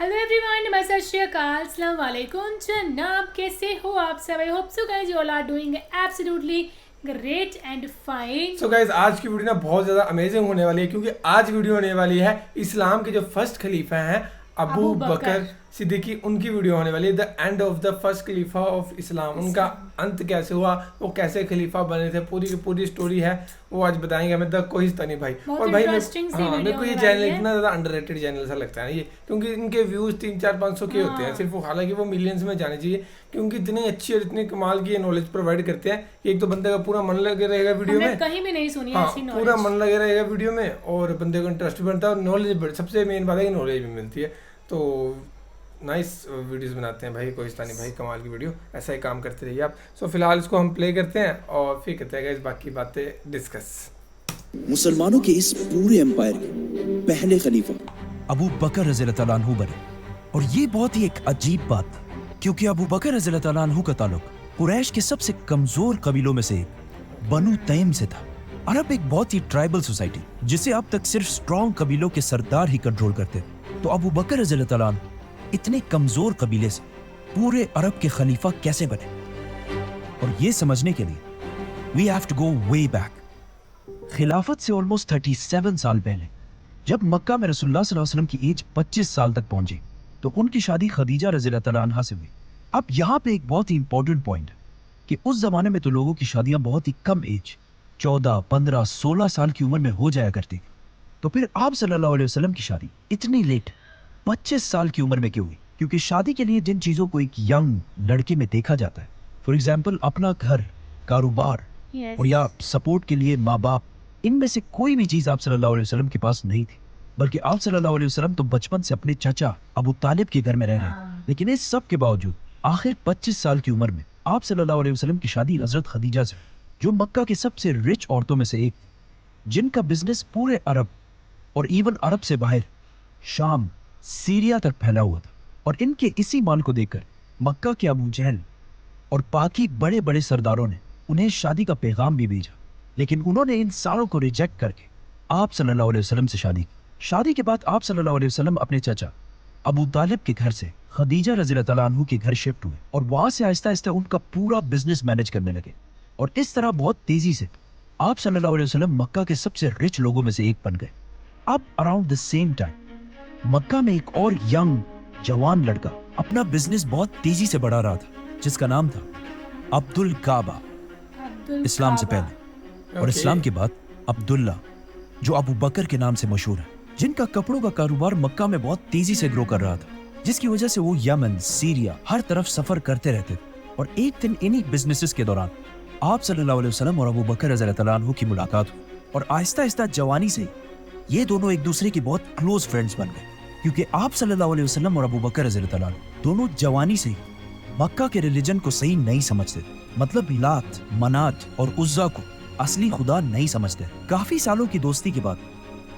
Hello everyone, नमस्ते, सत श्री अकाल, अस्सलाम वालेकुम जनाब। कैसे हो आप सब? I hope so guys you all are doing absolutely great and fine. So guys, आज की वीडियो ना बहुत ज़्यादा अमेजिंग होने वाली है, क्योंकि आज वीडियो होने वाली है इस्लाम के जो फर्स्ट खलीफा हैं अबू बकर सिद्दीकी, उनकी वीडियो होने वाली है। The end of the first Khalifa of Islam, उनका अंत कैसे हुआ, वो कैसे खलीफा बने थे, पूरी की पूरी स्टोरी है, वो आज बताएंगे हमें द कोहिस्तानी भाई। और भाई मेरे को ये चैनल इतना ज़्यादा अंडररेटेड चैनल सा लगता है ये, क्योंकि इनके व्यूज़ 300-400-500 के होते हैं सिर्फ, हालांकि वो मिलियंस में जाने चाहिए, क्योंकि इतनी अच्छी और इतनी कमाल की नॉलेज प्रोवाइड करते हैं कि एक तो बंदे का पूरा मन लगे रहेगा वीडियो में, कहीं भी नहीं सुनी ऐसी नॉलेज, पूरा मन लगे रहेगा वीडियो में, और बंदे को इंटरेस्ट भी बनता है और नॉलेज, सबसे मेन बात है कि नॉलेज भी मिलती है। तो नाइस वीडियोस बनाते हैं भाई कोहिस्तानी भाई, कमाल की वीडियो, ऐसा ही काम करते रहिए आप। सो फिलहाल इसको हम प्ले करते हैं और फिर करते हैं बाकी बातें डिस्कस। मुसलमानों के इस पूरे एम्पायर के पहले खलीफा अबू बकर रज़ियल्लाहु तआला अन्हु बने। और ये बहुत ही एक अजीब बात, क्योंकि अबू बकर रज़ियल्लाहु तआला अन्हु का ताल्लुक कुरैश के सबसे कमजोर कबीलों में से एक बनु तैम से था। अरब एक बहुत ही ट्राइबल सोसाइटी, जिसे अब तक सिर्फ स्ट्रॉन्ग कबीलों के सरदार ही कंट्रोल करते। तो अबू बकर रज़ियल्लाहु तआला अन्हु इतने कमजोर कबीले से पूरे अरब के खलीफा कैसे बने? और ये समझने के लिए we have to go way back. खिलाफत से ऑलमोस्ट 37 साल पहले, जब मक्का में रसूलुल्लाह सल्लल्लाहु अलैहि वसल्लम की एज 25 साल तक पहुंची, तो उनकी शादी खदीजा रज़ियल्लाहु तआला अन्हा से हुई। अब यहाँ पे एक बहुत ही इंपॉर्टेंट पॉइंट है कि उस जमाने में तो लोगों की शादियां बहुत ही कम एज 14, 15, 16 साल की उम्र में हो जाया करती थी। तो फिर आप सल्लल्लाहु अलैहि वसल्लम की शादी इतनी लेट 25 साल की उम्र में क्यों हुई? क्योंकि शादी के लिए जिन चीजों को एक यंग लड़के में देखा जाता है, फॉर एग्जाम्पल अपना घर, कारोबार, और या सपोर्ट के लिए माँ बाप, इनमें से कोई भी चीज आप सल्लल्लाहु अलैहि वसल्लम के पास नहीं थी। बल्कि आप सल्लल्लाहु अलैहि वसल्लम तो बचपन से अपने चाचा अबू तालिब के घर में रह रहे हैं। लेकिन इस सब के बावजूद आखिर 25 साल की उम्र में आप सल्लल्लाहु अलैहि वसल्लम की शादी हजरत खदीजा से, जो मक्का के सबसे रिच औरतों में से एक, जिनका बिजनेस पूरे अरब और इवन अरब से बाहर शाम, सीरिया तक फैला हुआ था। और इनके इसी माल को देखकर मक्का के अबू जहल और बाकी बड़े बड़े सरदारों ने उन्हें शादी का पैगाम भी भेजा, लेकिन उन्होंने इन सारों को रिजेक्ट करके आप सल्लल्लाहु अलैहि वसल्लम से शादी की। शादी के बाद आप सल्लल्लाहु अलैहि वसल्लम अपने चाचा अबू तालिब के घर से खदीजा रज़ियल्लाहु तआला अन्हु के घर शिफ्ट हुए, और वहां से आहिस्ता आहिस्ता उनका पूरा बिजनेस मैनेज करने लगे। और इस तरह बहुत तेजी से आप सल्लल्लाहु अलैहि वसल्लम मक्का के सबसे रिच लोगों में से एक बन गए। अब अराउंड द सेम टाइम मक्का में एक और यंग जवान लड़का अपना बिजनेस बहुत तेजी से बढ़ा रहा था, जिसका नाम था अब्दुल काबा, इस्लाम से पहले। और इस्लाम के बाद अब्दुल्ला, जो अबू बकर के नाम से मशहूर है, जिनका कपड़ों का कारोबार मक्का में बहुत तेजी से ग्रो कर रहा था, जिसकी वजह से वो यमन, सीरिया, हर तरफ सफर करते रहते थे। और एक दिन इन्हीं बिजनेसेस के दौरान आप सल्लल्लाहु अलैहि वसल्लम और अबू बकर रज़ियल्लाहु तआला अन्हु की मुलाकात हुई, और आहिस्ता आहिस्ता जवानी से ये दोनों एक दूसरे के बहुत क्लोज फ्रेंड्स बन गए। क्योंकि आप सल्लल्लाहु अलैहि वसल्लम और अबू बकर रज़ियल्लाहु तआला अन्हु दोनों जवानी से ही मक्का के रिलीजन को सही नहीं समझते थे। मतलब लात, मनात और उज़्ज़ा को असली खुदा नहीं समझते। काफी सालों की दोस्ती के बाद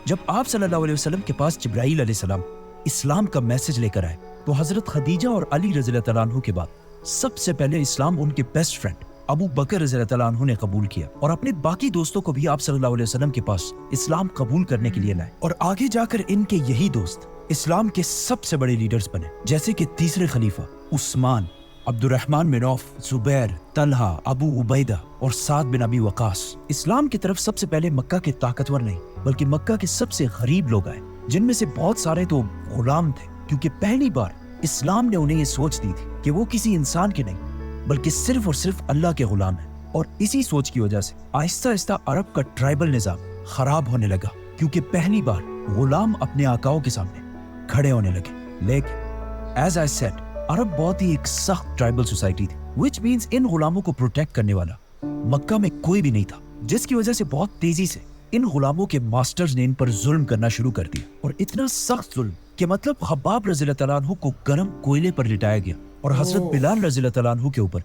जब आप सल्लल्लाहु अलैहि वसल्लम के पास जिब्राईल अलैहिस्सलाम इस्लाम का मैसेज लेकर आए, तो हजरत खदीजा और अली रज़ियल्लाहु तआला अन्हु के बाद सबसे पहले इस्लाम उनके बेस्ट फ्रेंड अबू बकर रज़ियल्लाहु तआला अन्हु ने कबूल किया, और अपने बाकी दोस्तों को भी आप सल्लल्लाहु अलैहि वसल्लम के पास इस्लाम कबूल करने के लिए लाए। और आगे जाकर इनके यही दोस्त इस्लाम के सबसे बड़े लीडर्स बने, जैसे कि तीसरे खलीफा उस्मान, अब्दुर्रहमान बिन औफ, जुबैर, तलहा, अबू उबैदा और साद बिन अबी वकास। इस्लाम की तरफ सबसे पहले मक्का के ताकतवर नहीं, बल्कि मक्का के सबसे गरीब लोग आए, जिनमें से बहुत सारे तो गुलाम थे, क्योंकि पहली बार इस्लाम ने उन्हें ये सोच दी थी कि वो किसी इंसान के नहीं, बल्कि सिर्फ और सिर्फ अल्लाह के गुलाम है। और इसी सोच की वजह से आहिस्ता आहिस्ता अरब का ट्राइबल निजाम खराब होने लगा, क्योंकि पहली बार गुलाम अपने आकाओं के सामने खड़े होने लगे। लेकिन एज आई सेड, अरब बहुत ही एक सख्त ट्राइबल सोसाइटी थी, व्हिच मींस इन गुलामों को प्रोटेक्ट करने वाला मक्का में कोई भी नहीं था, जिसकी वजह से बहुत तेजी से इन गुलामों के मास्टर्स ने इन पर जुल्म करना शुरू कर दिया। और इतना सख्त जुल्म कि मतलब खब्बाब रज़ियल्लाहु तआला अन्हु को गर्म कोयले पर लिटाया गया, और हजरत बिलाल रज़ियल्लाहु तआला अन्हु के ऊपर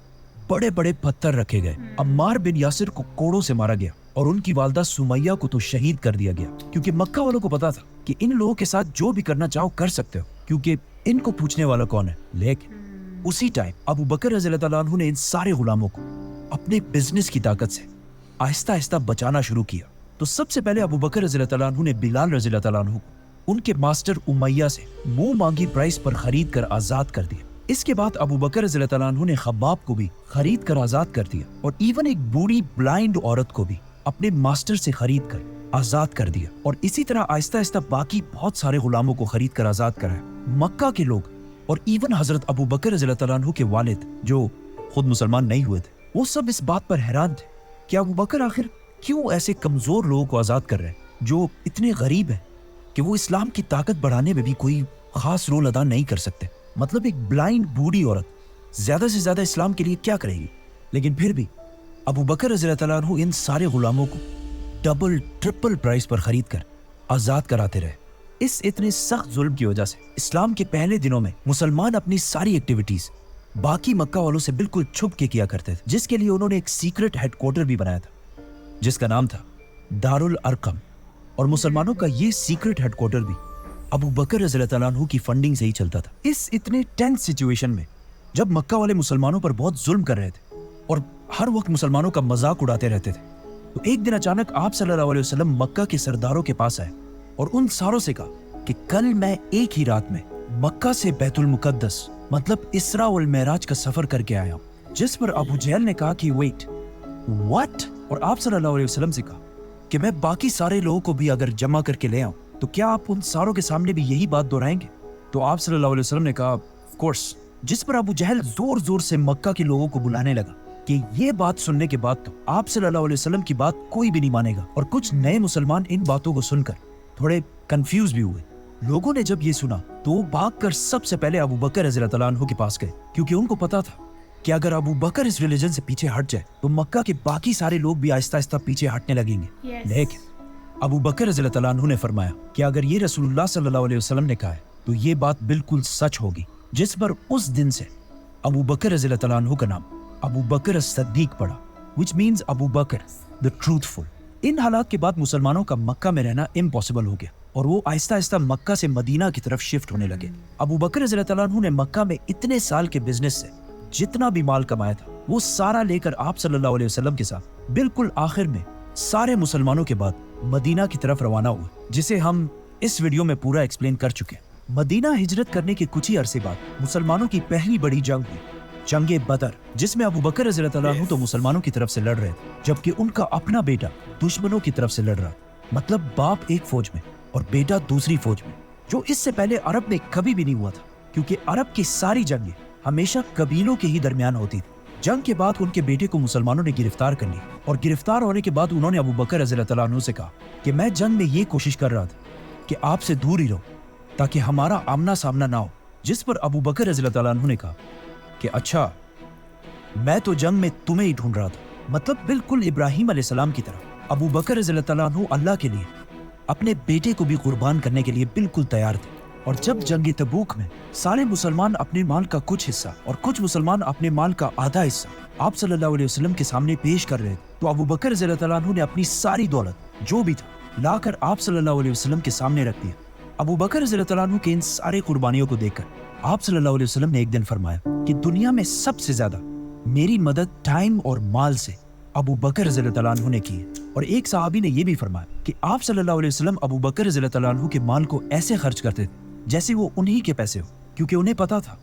बड़े बड़े पत्थर रखे गए। अम्मार बिन यासिर को कोड़ों से मारा गया, और उनकी वालदा सुमैया को तो शहीद कर दिया गया, क्योंकि मक्का वालों को पता था कि इन लोगों के साथ जो भी करना चाहो कर सकते हो, क्योंकि इनको पूछने वाला कौन है। लेकिन उसी टाइम अबू बकर रज़ियल्लाहु तआला अन्हु ने इन सारे गुलामों को अपने बिजनेस की ताकत से आहिस्ता आहिस्ता बचाना शुरू किया। तो सबसे पहले अबू बकर रज़ियल्लाहु तआला अन्हु ने बिलाल रज़ियल्लाहु तआला अन्हु को उनके मास्टर उमैया से मुंह मांगी प्राइस पर खरीद कर आजाद कर दिया। इसके बाद अबू बकर रज़ियल्लाहु ताला अन्हु ने खब्बाब को भी खरीद कर आजाद कर दिया और इवन एक बूढ़ी ब्लाइंड औरत को भी अपने मास्टर से खरीद कर आजाद कर दिया। और इसी तरह आहिस्ता आहिस्ता बाकी बहुत सारे गुलामों को खरीद कर आजाद कराया। मक्का के लोग और इवन हजरत अबू बकर रज़ियल्लाहु ताला अन्हु के वालिद जो खुद मुसलमान नहीं हुए थे, वो सब इस बात पर हैरान थे कि अबू बकर आखिर क्यों ऐसे कमजोर लोगों को आजाद कर रहे हैं जो इतने गरीब हैं कि वो इस्लाम की ताकत बढ़ाने में भी कोई खास रोल अदा नहीं कर सकते। मतलब एक ब्लाइंड बूढ़ी औरत ज्यादा से ज्यादा इस्लाम के लिए क्या करेगी? लेकिन फिर भी अबू बकर रज़ियल्लाहु ताला अन्हु इन सारे गुलामों को डबल ट्रिपल प्राइस पर खरीद कर आजाद कराते रहे। इस इतने सख्त जुल्म की वजह से इस्लाम के पहले दिनों में मुसलमान अपनी सारी एक्टिविटीज बाकी मक्का वालों से बिल्कुल छुप के किया करते थे, जिसके लिए उन्होंने एक सीक्रेट हेडक्वार्टर भी बनाया था जिसका नाम था दारुल अरकम। और मुसलमानों का ये सीक्रेट हेडक्वार्टर भी अबू बकर रज़ियल्लाहु ताला अन्हु की फंडिंग से ही चलता था। इस इतने टेंस सिचुएशन में जब मक्का वाले मुसलमानों पर बहुत जुल्म कर रहे थे और हर वक्त मुसलमानों का मजाक उड़ाते रहते थे, तो एक दिन अचानक आप सल्लल्लाहु अलैहि वसल्लम मक्का के सरदारों के पास आए और उन सारों से कहा कि कल मैं एक ही रात में मक्का से बैतुल मुकद्दस मतलब इसरा वल मेराज का सफर करके आया हूं। जिस पर अबू जहल ने कहा कि वेट व्हाट, और आप सल्लल्लाहु अलैहि वसल्लम से कहा कि मैं बाकी सारे लोगों को भी अगर जमा करके ले आऊं तो क्या आप उन सारों के सामने भी यही बात दोहराएंगे? तो आप सल्लल्लाहु अलैहि वसल्लम ने कहा ऑफ कोर्स। जिस पर अबू जहल जोर जोर से मक्का के लोगों को बुलाने लगा कि ये बात सुनने के बाद तो आप सल्लल्लाहु अलैहि वसल्लम की बात कोई भी नहीं मानेगा। और कुछ नए मुसलमान इन बातों को सुनकर थोड़े कंफ्यूज भी हुए। लोगों ने जब ये सुना तो वो भागकर सबसे पहले अबू बकर रज़ियल्लाहु ताला अन्हु के पास गए, क्योंकि उनको पता था कि अगर अबू बकर इस रिलीजन से पीछे हट जाए तो मक्का के बाकी सारे लोग भी आहिस्ता आहिस्ता पीछे हटने लगेंगे। लेकिन अबू बकर रज़ियल्लाहु ताला अन्हु ने फरमाया कि अगर ये रसूलुल्लाह सल्लल्लाहु अलैहि वसल्लम ने कहा है तो ये बात बिल्कुल सच होगी। जिस पर उस दिन से अबू बकर रज़ियल्लाहु ताला अन्हु का नाम अबू बकर as-सद्दीक पड़ा, which means Abu Bakr the truthful। इन हालात के बाद मुसलमानों का मक्का में रहना इम्पॉसिबल हो गया और वो आहिस्ता आहिस्ता मक्का से मदीना की तरफ शिफ्ट होने लगे। अबू बकर रज़ियल्लाहु ताला अन्हु ने मक्का में इतने साल के बिजनेस से जितना भी माल कमाया था वो सारा लेकर आप सल्लल्लाहु अलैहि वसल्लम के साथ बिल्कुल आखिर में सारे मुसलमानों के बाद मदीना की तरफ रवाना हुआ, जिसे हम इस वीडियो में पूरा एक्सप्लेन कर चुके हैं। मदीना हिजरत करने के कुछ ही अरसे बाद मुसलमानों की पहली बड़ी जंग हुई, जंगे बदर, जिसमें अबू बकर रज़ियल्लाहु ताला अन्हु तो मुसलमानों की तरफ से लड़ रहे थे, जबकि उनका अपना बेटा दुश्मनों की तरफ से लड़ रहा। मतलब बाप एक फौज में और बेटा दूसरी फौज में, जो इससे पहले अरब में कभी भी नहीं हुआ था, क्योंकि अरब की सारी जंगें हमेशा कबीलों के ही दरमियान होती थी। जंग के बाद उनके बेटे को मुसलमानों ने गिरफ्तार कर लिया और गिरफ्तार होने के बाद उन्होंने अबू बकर रज़ियल्लाहु ताला अन्हु से कहा कि मैं जंग में ये कोशिश कर रहा था कि आपसे दूर ही रहो ताकि हमारा आमना सामना ना हो। जिस पर अबू बकर रज़ियल्लाहु ताला अन्हु ने कहा कि अच्छा, मैं तो जंग में तुम्हें ही ढूंढ रहा था। मतलब बिल्कुल इब्राहिम अलैहिस्सलाम की तरह अबू बकर रज़ियल्लाहु ताला अन्हु अल्लाह के लिए अपने बेटे को भी कुर्बान करने के लिए बिल्कुल तैयार थे। और जब जंग तबूक में सारे मुसलमान अपने माल का कुछ हिस्सा और कुछ मुसलमान अपने माल का आधा हिस्सा आप सल्लल्लाहु अलैहि वसल्लम के सामने पेश कर रहे थे, तो अबू बकर रज़ियल्लाहु ताला अन्हु ने अपनी सारी दौलत जो भी था लाकर आप सल्लल्लाहु अलैहि वसल्लम के सामने रख दिया। अबू बकर रज़ियल्लाहु ताला अन्हु के इन सारे कुर्बानियों को देखकर आप सल्लल्लाहु अलैहि वसल्लम ने एक दिन फरमाया कि दुनिया में सबसे ज्यादा मेरी मदद टाइम और माल से अबू बकर रज़ियल्लाहु ताला अन्हु ने की है। और एक सहाबी ने यह भी फरमाया कि आप सल्लल्लाहु अलैहि वसल्लम अबू बकर रज़ियल्लाहु ताला अन्हु के माल को ऐसे खर्च करते थे जैसे वो उन्हीं के पैसे हो, क्योंकि उन्हें पता था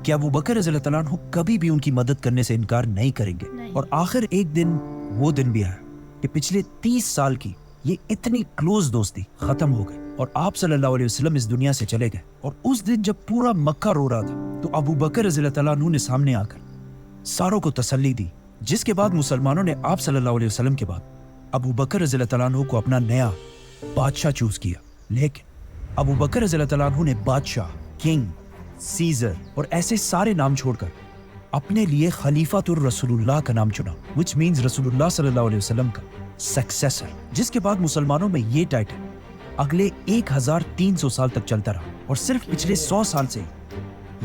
कि अबू बकर रज़ियल्लाहु ताला अन्हु कभी भी उनकी मदद करने से इनकार नहीं करेंगे। और आखिर एक दिन वो दिन भी आया कि पिछले 30 साल की ये इतनी क्लोज दोस्ती खत्म हो गई और आप सल्लल्लाहु अलैहि वसल्लम इस दुनिया से चले गए। और उस दिन जब पूरा मक्का रो रहा था तो अबू बकर रज़ियल्लाहु ताला अन्हु ने सामने आकर सारों को तसल्ली दी, जिसके बाद मुसलमानों ने आप सल्लल्लाहु अलैहि वसल्लम के बाद अबू बकर रज़ियल्लाहु ताला अन्हु को अपना नया बादशाह चूज किया। लेकिन अबू बकर रज़ियल्लाहु ताला अन्हु ने बादशाह, किंग, सीजर और ऐसे सारे नाम छोड़कर अपने लिए खलीफातुर रसूलुल्लाह का नाम चुना, which means रसूलुल्लाह सल्लल्लाहु अलैहि वसल्लम का सक्सेसर। जिसके बाद मुसलमानों में ये टाइटल अगले 1300 साल तक चलता रहा और सिर्फ पिछले 100 साल से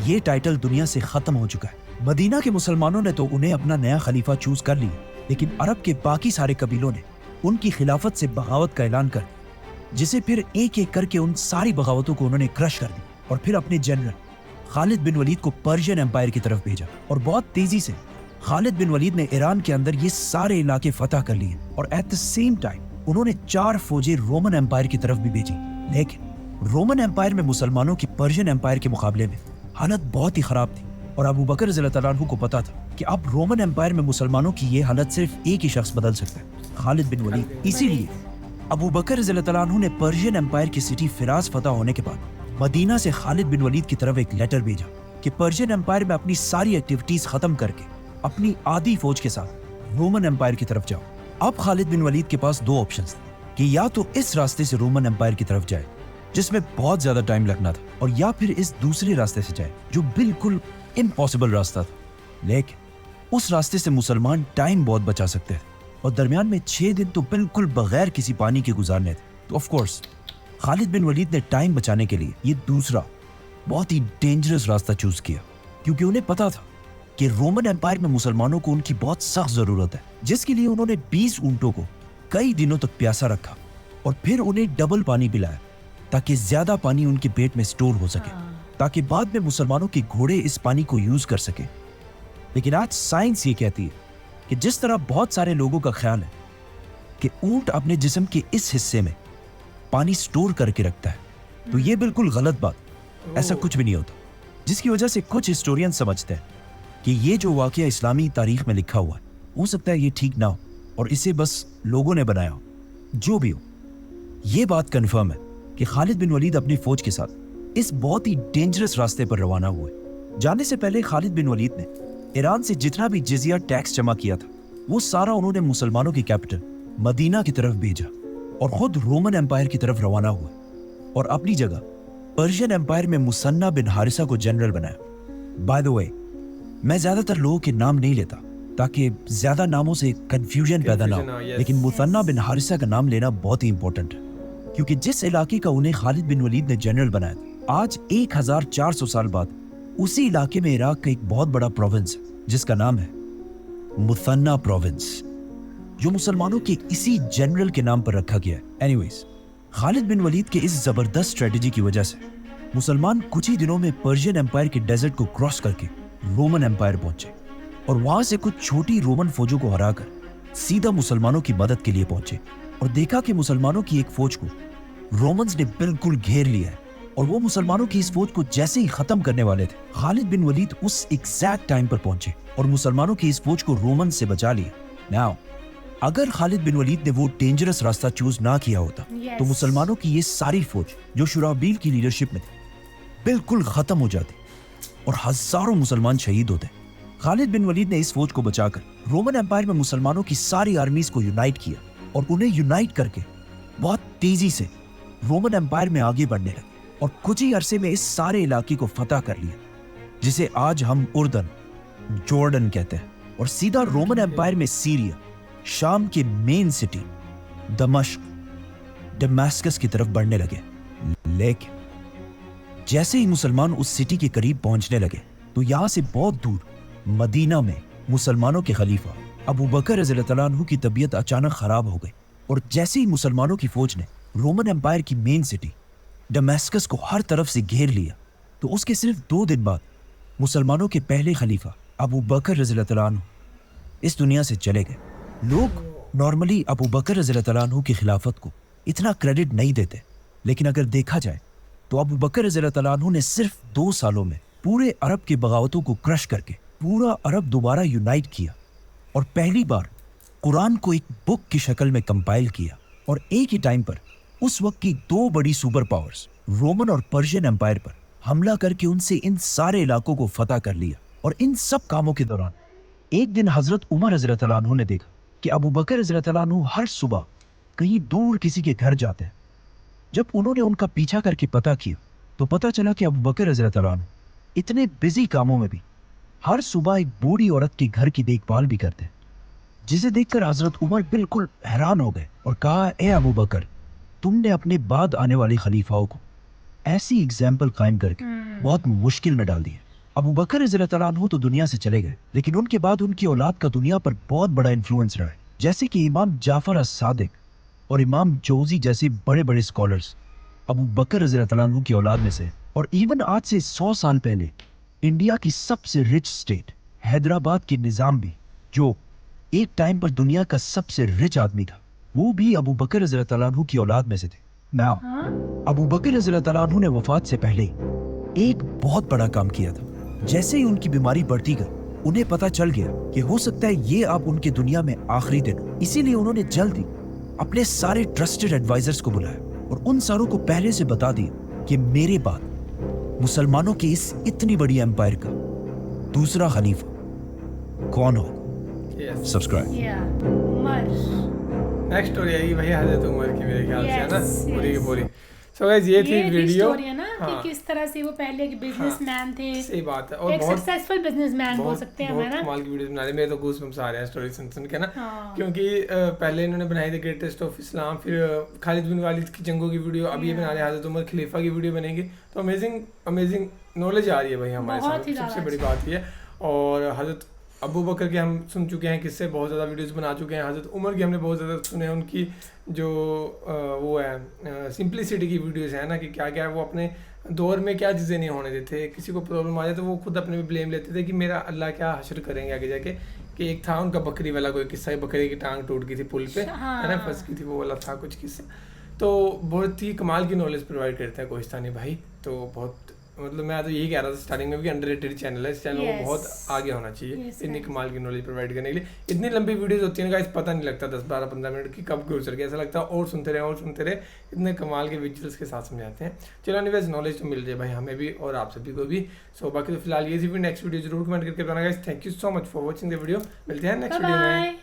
ये टाइटल दुनिया से खत्म हो चुका है। मदीना के मुसलमानों ने तो उन्हें अपना नया खलीफा चूज कर लिया, लेकिन अरब के बाकी सारे कबीलों ने उनकी खिलाफत से बगावत का ऐलान कर, जिसे फिर एक एक करके उन सारी बगावतों को उन्होंने क्रश कर दी और फिर अपने जनरल खालिद बिन वलीद को पर्शियन एम्पायर की तरफ भेजा। और बहुत तेजी से खालिद बिन वलीद ने ईरान के अंदर ये सारे इलाके फतह कर लिए और एट द सेम टाइम उन्होंने 4 फौजें रोमन एम्पायर की तरफ भी भेजी। लेकिन रोमन एम्पायर में मुसलमानों की पर्शियन एम्पायर के मुकाबले में हालत बहुत ही खराब थी और अबू बकर रज़ियल्लाहु तआला अन्हु को पता था कि अब रोमन एम्पायर में मुसलमानों की ये हालत सिर्फ एक ही शख्स बदल सकता है, खालिद बिन वलीद। इसीलिए अबू बकर रज़ियल्लाहु तआला अन्हु ने पर्शियन एम्पायर की सिटी फिराज फतह होने के बाद मदीना से खालिद बिन वलीद की तरफ एक लेटर भेजा कि पर्शियन एम्पायर में अपनी सारी एक्टिविटीज खत्म करके अपनी आधी फौज के साथ रोमन एम्पायर की तरफ जाओ। अब खालिद बिन वलीद के पास दो ऑप्शंस थे कि या तो इस रास्ते से रोमन एम्पायर की तरफ जाए जिसमें बहुत ज्यादा टाइम लगना था, और या फिर इस दूसरे रास्ते से जाए जो बिल्कुल इम्पॉसिबल रास्ता था। लेकिन उस रास्ते से मुसलमान टाइम बहुत बचा सकते थे और दरमियान में 6 दिन तो बिल्कुल बगैर किसी पानी के गुजारने थे। तो ऑफ कोर्स खालिद बिन वलीद ने टाइम बचाने के लिए ये दूसरा बहुत ही डेंजरस रास्ता चूज किया, क्योंकि उन्हें पता था कि रोमन एम्पायर में मुसलमानों को उनकी बहुत सख्त जरूरत है, जिसके लिए उन्होंने 20 ऊंटों को कई दिनों तक प्यासा रखा और फिर उन्हें डबल पानी पिलाया ताकि ज्यादा पानी उनके पेट में स्टोर हो सके, ताकि बाद में मुसलमानों के घोड़े इस पानी को यूज कर सके। लेकिन आज साइंस ये कहती है कि जिस तरह बहुत सारे लोगों का ख्याल है कि ऊंट अपने जिस्म के इस हिस्से में पानी स्टोर करके रखता है, तो ये बिल्कुल गलत बात, ऐसा कुछ भी नहीं होता। जिसकी वजह से कुछ हिस्टोरियन समझते हैं कि ये जो वाकया इस्लामी तारीख में लिखा हुआ है हो सकता है ये ठीक ना हो और इसे बस लोगों ने बनाया हो। जो भी हो, ये बात कंफर्म है कि खालिद बिन वलीद अपनी फौज के साथ इस बहुत ही डेंजरस रास्ते पर रवाना हुए। जाने से पहले खालिद बिन वलीद ने ईरान से जितना भी जिजिया टैक्स जमा किया था वो सारा उन्होंने मुसलमानों की कैपिटल मदीना की तरफ भेजा और खुद रोमन एम्पायर की तरफ रवाना हुए और अपनी जगह पर्शियन एम्पायर में मुसन्ना बिन हारिसा को जनरल बनाया। बाय द वे, मैं ज्यादातर लोगों के नाम नहीं लेता ताकि ज्यादा नामों से कंफ्यूजन पैदा ना हो, लेकिन मुसन्ना बिन हारिसा का नाम लेना बहुत ही इंपॉर्टेंट है, क्योंकि जिस इलाके का उन्हें खालिद बिन वलीद ने जनरल बनाया था, आज 1400 साल बाद उसी इलाके में इराक का एक बहुत बड़ा प्रोविंस है जिसका नाम है मुसन्ना प्रोविंस, जो मुसलमानों के इसी जनरल के नाम पर रखा गया है। एनीवेज, खालिद बिन वलीद के इस जबरदस्त स्ट्रेटजी की वजह से मुसलमान कुछ ही दिनों में पर्शियन एम्पायर के डेजर्ट को क्रॉस करके रोमन एम्पायर पहुंचे और वहां से कुछ छोटी रोमन फौजों को हराकर सीधा मुसलमानों की मदद के लिए पहुंचे और देखा कि मुसलमानों की एक फौज को रोमन्स ने बिल्कुल घेर लिया है और वो मुसलमानों की इस फौज को जैसे ही खत्म करने वाले थे, खालिद बिन वलीद उस एग्जैक्ट टाइम पर पहुंचे और मुसलमानों की इस फौज को रोमन से बचा लिया। नाउ अगर खालिद बिन वलीद ने वो डेंजरस रास्ता चूज ना किया होता तो मुसलमानों की ये सारी फौज जो शुराबील की लीडरशिप में थी बिल्कुल खत्म हो जाती और हजारों मुसलमान शहीद होते। खालिद बिन वलीद ने इस फौज को बचाकर रोमन एम्पायर में मुसलमानों की सारी आर्मीज को यूनाइट किया और उन्हें यूनाइट करके बहुत तेजी से रोमन एम्पायर में आगे बढ़ने लगे और कुछ ही अरसे में इस सारे इलाके को फतह कर लिया, जिसे आज हम उर्दन, जॉर्डन कहते हैं, और सीधा रोमन एम्पायर में सीरिया, शाम के मेन सिटी दमश्क, दमास्कस की तरफ बढ़ने लगे। लेकिन जैसे ही मुसलमान उस सिटी के करीब पहुंचने लगे तो यहां से बहुत दूर मदीना में मुसलमानों के खलीफा अबू बकर रज़ियल्लाहु तआला अन्हु की तबीयत अचानक खराब हो गई और जैसे ही मुसलमानों की फौज ने रोमन एम्पायर की मेन सिटी दमास्कस को हर तरफ से घेर लिया तो उसके सिर्फ 2 दिन बाद मुसलमानों के पहले खलीफा अबू बकर रज़ियल्लाहु तआला अन्हु इस दुनिया से चले गए। लोग नॉर्मली अबू बकर रज़ियल्लाहु तआला अन्हु की खिलाफत को इतना क्रेडिट नहीं देते, लेकिन अगर देखा जाए तो अबू बकर रज़ियल्लाहु तआला अन्हु ने सिर्फ 2 सालों में पूरे अरब की बगावतों को क्रश करके पूरा अरब दोबारा यूनाइट किया और पहली बार कुरान को एक बुक की शक्ल में कंपाइल किया और एक ही टाइम पर उस वक्त की 2 बड़ी सुपर पावर्स रोमन और पर्शियन एम्पायर पर हमला करके उनसे इन सारे इलाकों को फतह कर लिया। और इन सब कामों के दौरान एक दिन हजरत उमर रज़ियल्लाहु तआला अन्हु ने देखा कि अबू बकर रज़ियल्लाहु तआला अन्हु हर सुबह कहीं दूर किसी के घर जाते हैं। जब उन्होंने उनका पीछा करके पता किया तो पता चला कि अबू बकर रज़ियल्लाहु तआला अन्हु इतने बिजी कामों में भी हर सुबह एक बूढ़ी औरत के घर की देखभाल भी करते हैं, जिसे देखकर हजरत उमर बिल्कुल हैरान हो गए और कहा, ए अबू बकर, तुमने अपने बाद आने वाले खलीफाओं को ऐसी एग्जाम्पल कायम करके बहुत मुश्किल में डाल दिया। अबू बकर रज़ियल्लाहु तआला अन्हु तो दुनिया से चले गए, लेकिन उनके बाद उनकी औलाद का दुनिया पर बहुत बड़ा इन्फ्लुएंस रहा है, जैसे कि इमाम जाफर अस-सादिक और इमाम जोजी जैसे बड़े बड़े स्कॉलर्स अबू बकर रज़ियल्लाहु तआला अन्हु की औलाद में से। और इवन आज से 100 साल पहले इंडिया की सबसे रिच स्टेट हैदराबाद के निजाम भी, जो एक टाइम पर दुनिया का सबसे रिच आदमी था, वो भी अबू बकर रज़ियल्लाहु तआला अन्हु की औलाद में से थे। Now, हाँ अबू बकर रज़ियल्लाहु तआला अन्हु ने वफात से पहले एक बहुत बड़ा काम किया था। जैसे ही उनकी बीमारी बढ़ती गई, उन्हें पता चल गया कि हो सकता है ये अब उनकी दुनिया में आखिरी दिन हो। इसीलिए उन्होंने जल्दी अपने सारे ट्रस्टेड एडवाइजर्स को बुलाया और उन सारों को पहले से बता दिया कि मेरे बाद मुसलमानों की इस इतनी बड़ी एम्पायर का दूसरा खलीफा कौन होगा। Yes. सब्सक्राइब। या उमर नेक्स्ट स्टोरी आएगी भाई हजरत उमर की मेरे ख्याल से, है ना, Yes, पूरी की yes. पूरी। सो गाइस ये थी ये वीडियो। स्टोरी है ना हाँ, कि किस तरह से वो पहले एक बिजनेसमैन थे, सही बात है, और एक बहुत सक्सेसफुल बिजनेसमैन बोल बहुत सकते हैं बहुत हमें ना। कमाल की वीडियोस बना रहे हैं। मेरे तो गूज़बम्स आ रहे हैं स्टोरी सुन सुन के ना, हाँ। क्योंकि पहले इन्होंने बनाई थी ग्रेटेस्ट ऑफ इस्लाम, फिर खालिद बिन वालिद की जंगों की वीडियो, अब ये बना रहे हैं हजरत उमर खलीफा की वीडियो बनेगी। तो अमेजिंग अमेजिंग नॉलेज आ रही है भाई हमारे बहुत साथ, ही सबसे ज़्यादा बड़ी बात ये। और हजरत अबू बकर के हम सुन चुके हैं किससे, बहुत ज़्यादा वीडियोस बना चुके हैं। हजरत उमर की हमने बहुत ज़्यादा सुने हैं, उनकी जो वो है सिंपलिसिटी की वीडियोस है ना, कि क्या क्या वो अपने दौर में क्या चीज़ें नहीं होने देते, किसी को प्रॉब्लम आ जाए तो वो खुद अपने पे ब्लेम लेते थे कि मेरा अल्लाह क्या हशर करेंगे आगे जाके। कि एक था उनका बकरी वाला कोई किस्सा, बकरी की टांग टूट गई थी पुल पे, है ना, फंस गई थी, वो वाला था कुछ किस्सा। तो बहुत ही कमाल की नॉलेज प्रोवाइड करता है कोहिस्तानी भाई। तो बहुत मतलब मैं तो यही कह रहा था स्टार्टिंग में भी, अंडररेटेड चैनल है, इस चैनल को बहुत आगे होना चाहिए इतनी कमाल की नॉलेज प्रोवाइड करने के लिए। इतनी लंबी वीडियोस होती है ना गाइस, पता नहीं लगता 10 12 15 मिनट की कब गुजर गया, ऐसा लगता है और सुनते रहे, इतने कमाल के विजुअल्स के साथ समझाते हैं। चलो एनीवेज नॉलेज तो मिल जाए भाई हमें भी और आप सभी को भी। सो बाकी तो फिलहाल ये थी, नेक्स्ट वीडियो जरूर कमेंट करके बताना guys. Thank you so much for watching the video, मिलते हैं नेक्स्ट वीडियो में।